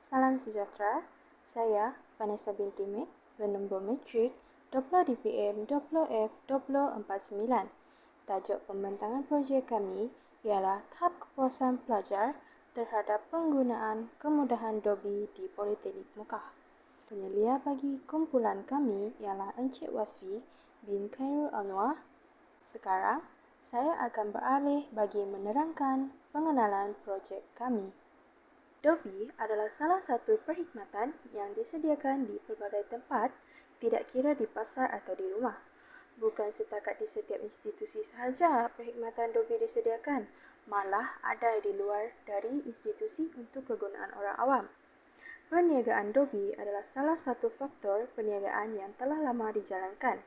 Salam sejahtera, saya Vanessa binti Mek bernombor metrik 20 DPM 20F2049. Tajuk pembentangan projek kami ialah tahap kepuasan pelajar terhadap penggunaan kemudahan Adobe di Politeknik Mekah. Penyelia bagi kumpulan kami ialah Encik Wasfi bin Khairul Anwar. Sekarang, saya akan beralih bagi menerangkan pengenalan projek kami. Adobe adalah salah satu perkhidmatan yang disediakan di pelbagai tempat, tidak kira di pasar atau di rumah. Bukan setakat di setiap institusi sahaja perkhidmatan Adobe disediakan, malah ada di luar dari institusi untuk kegunaan orang awam. Perniagaan Adobe adalah salah satu faktor perniagaan yang telah lama dijalankan,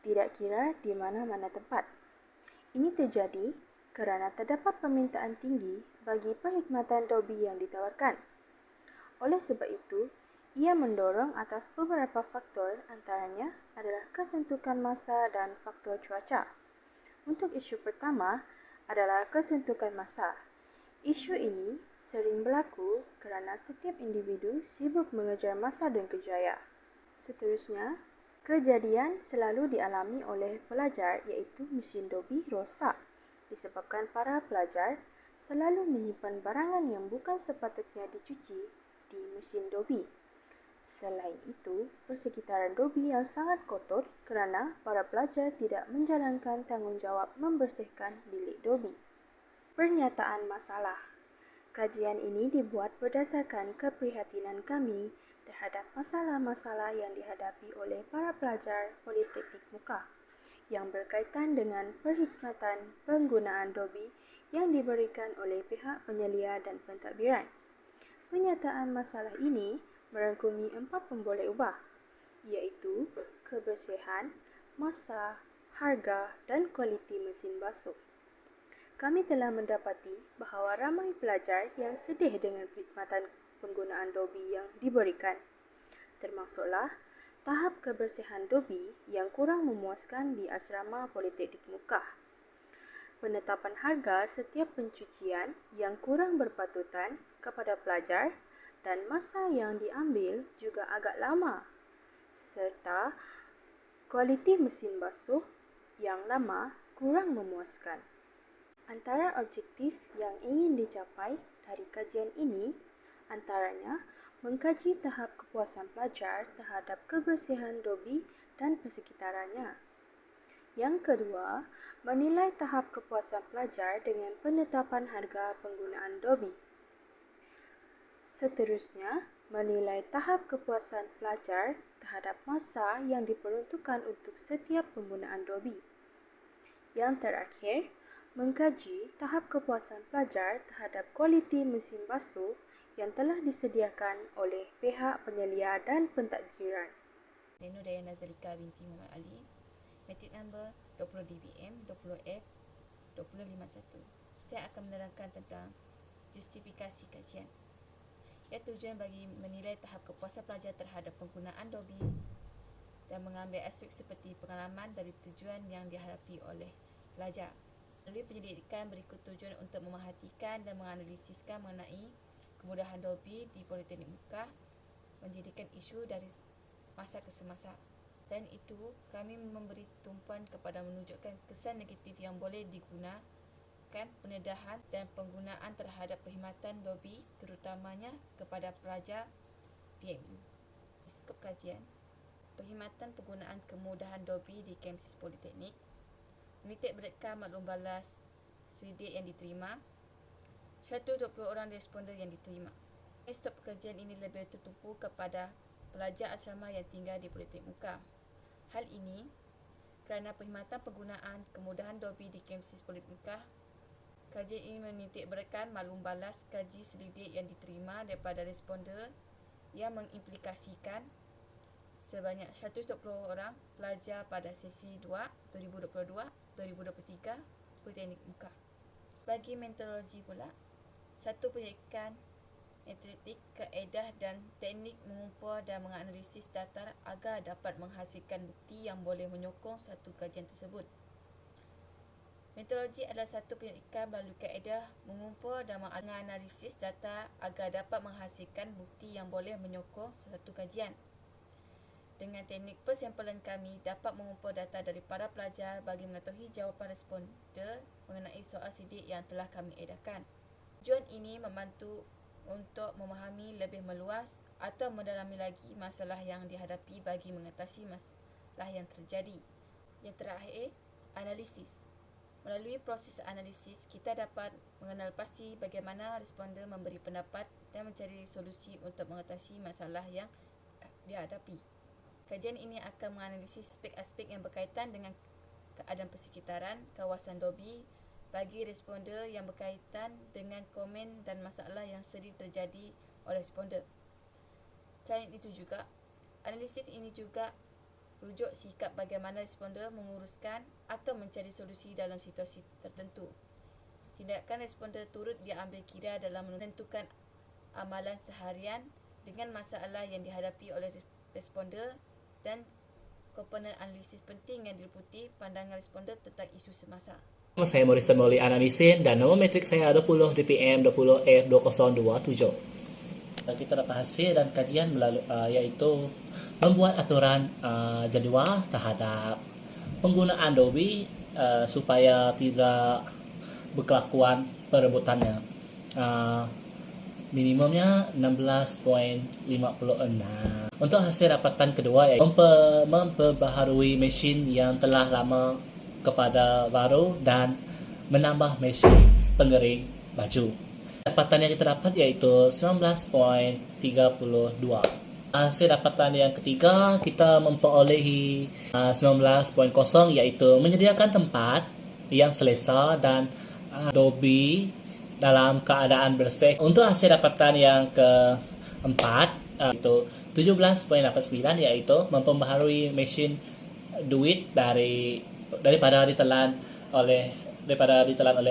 tidak kira di mana-mana tempat. Ini terjadi kerana terdapat permintaan tinggi bagi perkhidmatan Adobe yang ditawarkan. Oleh sebab itu, ia mendorong atas beberapa faktor, antaranya adalah kesentukan masa dan faktor cuaca. Untuk isu pertama adalah kesentukan masa. Isu ini sering berlaku kerana setiap individu sibuk mengejar masa dan kerjaya. Seterusnya, kejadian selalu dialami oleh pelajar iaitu mesin Adobe rosak disebabkan para pelajar selalu menyimpan barangan yang bukan sepatutnya dicuci di mesin Adobe. Selain itu, persekitaran Adobe yang sangat kotor kerana para pelajar tidak menjalankan tanggungjawab membersihkan bilik Adobe. Pernyataan masalah. Kajian ini dibuat berdasarkan keprihatinan kami terhadap masalah-masalah yang dihadapi oleh para pelajar Politeknik Mekah yang berkaitan dengan perkhidmatan penggunaan Adobe yang diberikan oleh pihak penyelia dan pentadbiran. Pernyataan masalah ini merangkumi 4 pemboleh ubah, iaitu kebersihan, masa, harga dan kualiti mesin basuh. Kami telah mendapati bahawa ramai pelajar yang sedih dengan perkhidmatan penggunaan Adobe yang diberikan, termasuklah tahap kebersihan Adobe yang kurang memuaskan di asrama Politeknik Mekah. Penetapan harga setiap pencucian yang kurang berpatutan kepada pelajar dan masa yang diambil juga agak lama, serta kualiti mesin basuh yang lama kurang memuaskan. Antara objektif yang ingin dicapai dari kajian ini antaranya mengkaji tahap kepuasan pelajar terhadap kebersihan Adobe dan persekitarannya. Yang kedua, menilai tahap kepuasan pelajar dengan penetapan harga penggunaan Adobe. Seterusnya, menilai tahap kepuasan pelajar terhadap masa yang diperuntukkan untuk setiap penggunaan Adobe. Yang terakhir, mengkaji tahap kepuasan pelajar terhadap kualiti mesin basuh yang telah disediakan oleh pihak penyelia dan pentadbiran. Neno Dayana Zalika binti Muhammad Ali, metrik number 20 DBM 20F 2051. Saya akan menerangkan tentang justifikasi kajian. Ia tujuan bagi menilai tahap kepuasan pelajar terhadap penggunaan Adobe dan mengambil aspek seperti pengalaman dari tujuan yang dihadapi oleh pelajar. Melalui penyelidikan berikut tujuan untuk memerhatikan dan menganalisiskan mengenai kemudahan Adobe di Politeknik Mekah, menjadikan isu dari masa ke semasa. Selain itu, kami memberi tumpuan kepada menunjukkan kesan negatif yang boleh digunakan pendedahan dan penggunaan terhadap perkhidmatan Adobe terutamanya kepada pelajar PMU. Skop kajian, perkhidmatan penggunaan kemudahan Adobe di Kamsis Politeknik, menitik beratkan maklum balas sidik yang diterima, 120 orang responden yang diterima. Stop pekerjaan ini lebih tertumpu kepada pelajar asrama yang tinggal di Politeknik Mekah. Hal ini kerana perkhidmatan penggunaan kemudahan Adobe di Kamsis Politeknik Mekah. Kajian ini menitik beratkan maklum balas kaji selidik yang diterima daripada responden yang mengimplikasikan sebanyak 120 orang pelajar pada sesi 2 2022-2023 Politeknik Mekah. Bagi metodologi pula, satu penyelidikan metodik, kaedah dan teknik mengumpul dan menganalisis data agar dapat menghasilkan bukti yang boleh menyokong satu kajian tersebut. Metodologi adalah satu penyelidikan melalui kaedah mengumpul dan menganalisis data agar dapat menghasilkan bukti yang boleh menyokong sesuatu kajian. Dengan teknik persampalan kami dapat mengumpul data dari para pelajar bagi mengetahui jawapan responden mengenai soal sidik yang telah kami edarkan. Tujuan ini membantu untuk memahami lebih meluas atau mendalami lagi masalah yang dihadapi bagi mengatasi masalah yang terjadi. Yang terakhir, analisis. Melalui proses analisis, kita dapat mengenal pasti bagaimana responden memberi pendapat dan mencari solusi untuk mengatasi masalah yang dihadapi. Kajian ini akan menganalisis aspek-aspek yang berkaitan dengan keadaan persekitaran kawasan Dobi bagi responden yang berkaitan dengan komen dan masalah yang sering terjadi oleh responden. Selain itu juga, analisis ini juga rujuk sikap bagaimana responden menguruskan atau mencari solusi dalam situasi tertentu. Tindakan responden turut diambil kira dalam menentukan amalan seharian dengan masalah yang dihadapi oleh responden dan komponen analisis penting yang diliputi pandangan responden tentang isu semasa. Saya Morrison Molly Anamisin dan nama metrik saya 20 DPM 20 F2027. Kita dapat hasil dan kajian melalui iaitu membuat aturan jadual terhadap penggunaan Adobe supaya tidak berkelakuan perebutannya. Minimumnya 16.56. Untuk hasil rapatan kedua iaitu memperbaharui mesin yang telah lama kepada baru dan menambah mesin pengering baju. Dapatan yang kita dapat iaitu 19.32. Hasil dapatan yang ketiga, kita memperolehi 19.0 iaitu menyediakan tempat yang selesa dan Adobe dalam keadaan bersih. Untuk hasil dapatan yang keempat, itu 17.89 iaitu memperbaharui mesin duit daripada ditelan oleh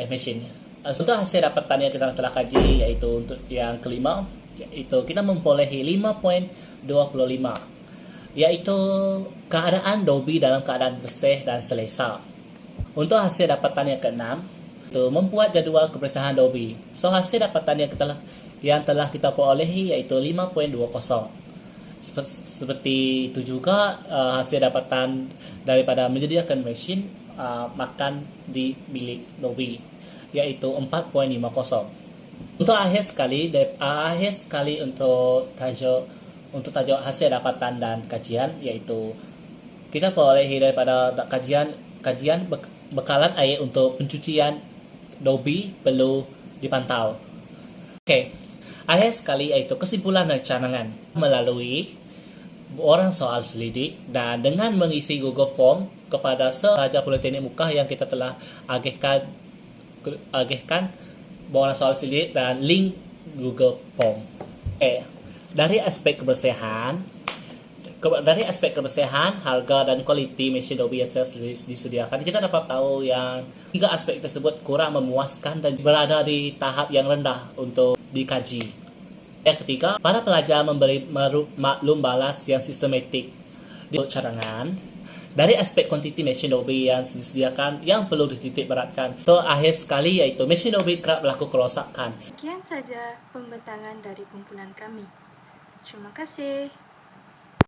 mesin. Untuk hasil dapatan yang kita telah kaji iaitu untuk yang kelima, iaitu kita memperolehi 5.25 iaitu keadaan Adobe dalam keadaan bersih dan selesa. Untuk hasil dapatan yang keenam, itu membuat jadual kebersihan Adobe. So hasil dapatan yang telah kita perolehi iaitu 5.20. Seperti itu juga hasil dapatan daripada menyediakan mesin makan di bilik Adobe iaitu 4.50. Untuk akhir sekali untuk tajuk hasil dapatan dan kajian iaitu kita perolehi daripada kajian bekalan air untuk pencucian Adobe perlu dipantau. Okey. Akhir sekali iaitu kesimpulan dan cadangan melalui orang soal selidik dan dengan mengisi Google Form kepada pelajar Politeknik Mukah yang kita telah agihkan borang soal selidik dan link Google Form. Dari aspek kebersihan, harga dan kualiti mesin Adobe yang disediakan, kita dapat tahu yang tiga aspek tersebut kurang memuaskan dan berada di tahap yang rendah untuk dikaji. Yang ketiga, para pelajar memberi maklum balas yang sistematik di cadangan. Dari aspek kuantiti mesin Adobe yang disediakan yang perlu dititik beratkan. Akhir sekali iaitu mesin Adobe kerap berlaku kerosakan. Sekian saja pembentangan dari kumpulan kami. Terima kasih.